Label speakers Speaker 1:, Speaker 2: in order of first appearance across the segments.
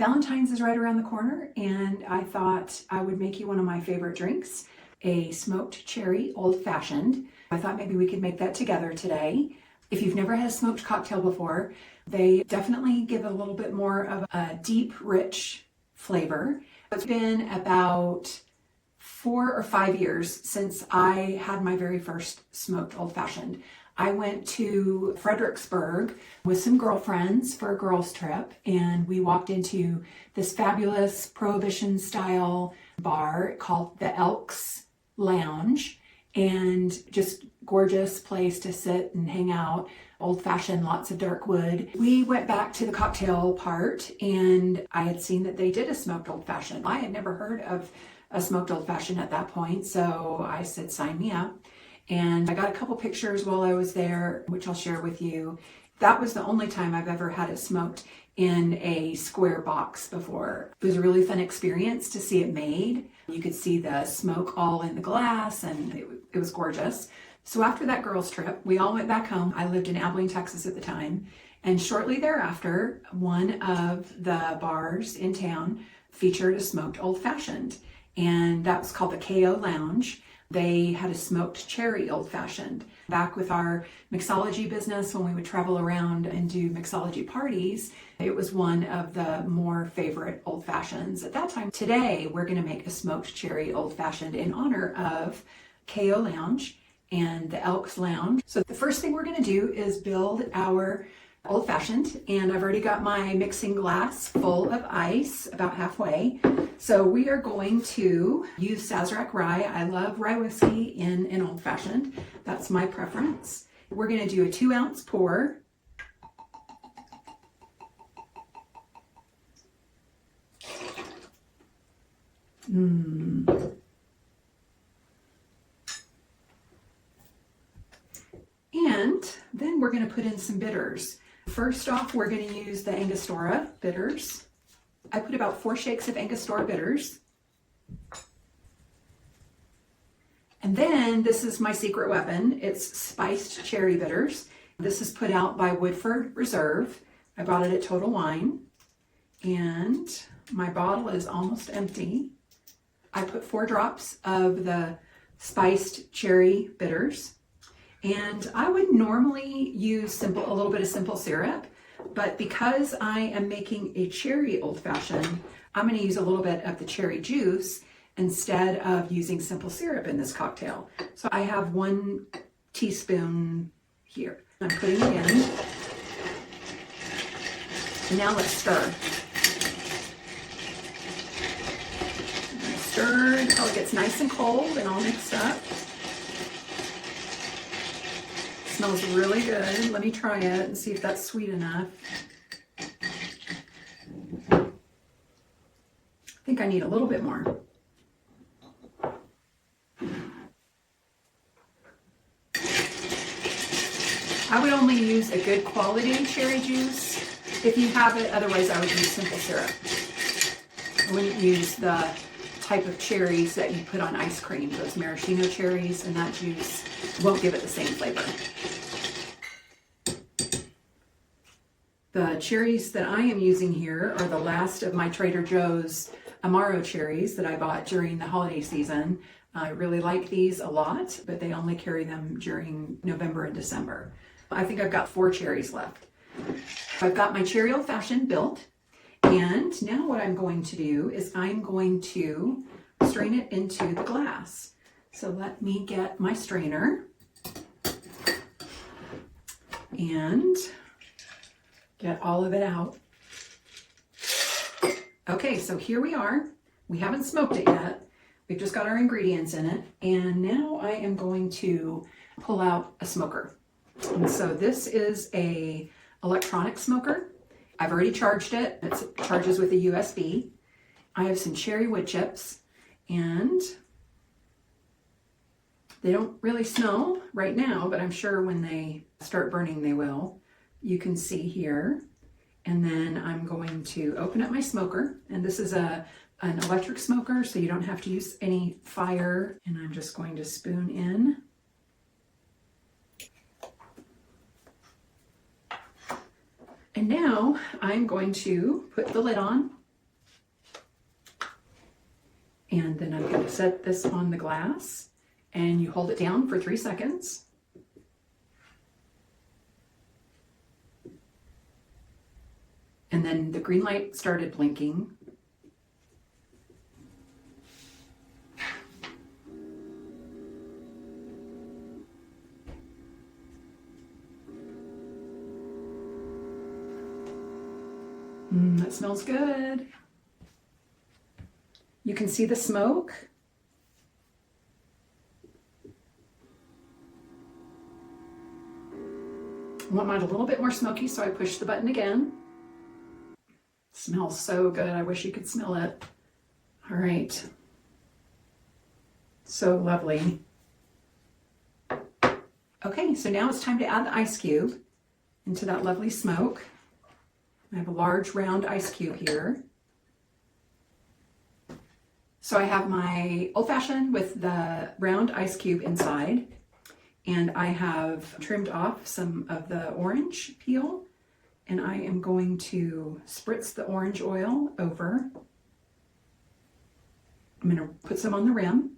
Speaker 1: Valentine's is right around the corner, and I thought I would make you one of my favorite drinks, a smoked cherry old fashioned. I thought maybe we could make that together today. If you've never had a smoked cocktail before, they definitely give a little bit more of a deep, rich flavor. It's been about 4 or 5 years since I had my very first smoked old fashioned. I went to Fredericksburg with some girlfriends for a girls' trip, and we walked into this fabulous Prohibition style bar called the Elks Lounge, and just gorgeous place to sit and hang out. Old fashioned, lots of dark wood. We went back to the cocktail part, and I had seen that they did a smoked old fashioned. I had never heard of a smoked old fashioned at that point, so I said, sign me up. And I got a couple pictures while I was there, which I'll share with you. That was the only time I've ever had it smoked in a square box before. It was a really fun experience to see it made. You could see the smoke all in the glass, and it was gorgeous. So after that girls' trip, we all went back home. I lived in Abilene, Texas at the time. And shortly thereafter, one of the bars in town featured a smoked old fashioned. And that was called the KO Lounge. They had a smoked cherry old fashioned. Back with our mixology business, when we would travel around and do mixology parties, it was one of the more favorite old fashions at that time. Today, we're going to make a smoked cherry old fashioned in honor of KO Lounge and the Elks Lounge. So the first thing we're going to do is build our old fashioned, and I've already got my mixing glass full of ice, about halfway. So we are going to use Sazerac rye. I love rye whiskey in an old fashioned. That's my preference. We're going to do a 2-ounce pour. And then we're going to put in some bitters. First off, we're going to use the Angostura bitters. I put about 4 shakes of Angostura bitters. And then this is my secret weapon. It's spiced cherry bitters. This is put out by Woodford Reserve. I bought it at Total Wine. And my bottle is almost empty. I put 4 drops of the spiced cherry bitters. And I would normally use a little bit of simple syrup, but because I am making a cherry old fashioned, I'm going to use a little bit of the cherry juice instead of using simple syrup in this cocktail. So I have 1 teaspoon here. I'm putting it in. And now let's stir. Stir until it gets nice and cold and all mixed up. Smells really good. Let me try it and see if that's sweet enough. I think I need a little bit more. I would only use a good quality cherry juice if you have it. Otherwise, I would use simple syrup. I wouldn't use the type of cherries that you put on ice cream, those maraschino cherries, and that juice won't give it the same flavor. The cherries that I am using here are the last of my Trader Joe's Amaro cherries that I bought during the holiday season. I really like these a lot, but they only carry them during November and December. I think I've got 4 cherries left. I've got my cherry old fashioned built, and now what I'm going to do is I'm going to strain it into the glass. So let me get my strainer and get all of it out. Okay, so here we are. We haven't smoked it yet. We've just got our ingredients in it. And now I am going to pull out a smoker. And so this is a electronic smoker. I've already charged it. It charges with a USB. I have some cherry wood chips, and they don't really smell right now, but I'm sure when they start burning, they will. You can see here. And then I'm going to open up my smoker, and this is an electric smoker, so you don't have to use any fire. And I'm just going to spoon in. And now I'm going to put the lid on And then I'm going to set this on the glass, and you hold it down for 3 seconds. And then the green light started blinking. That smells good. You can see the smoke. I want mine a little bit more smoky, so I push the button again. Smells so good. I wish you could smell it. All right. So lovely. Okay, so now it's time to add the ice cube into that lovely smoke. I have a large round ice cube here. So I have my old fashioned with the round ice cube inside, and I have trimmed off some of the orange peel, and I am going to spritz the orange oil over. I'm going to put some on the rim.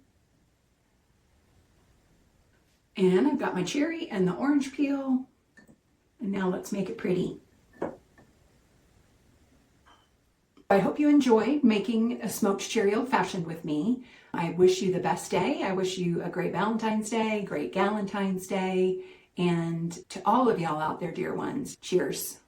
Speaker 1: And I've got my cherry and the orange peel, and now let's make it pretty. I hope you enjoyed making a smoked cherry old fashioned with me. I wish you the best day. I wish you a great Valentine's Day, great Galentine's Day, and to all of y'all out there, dear ones, cheers.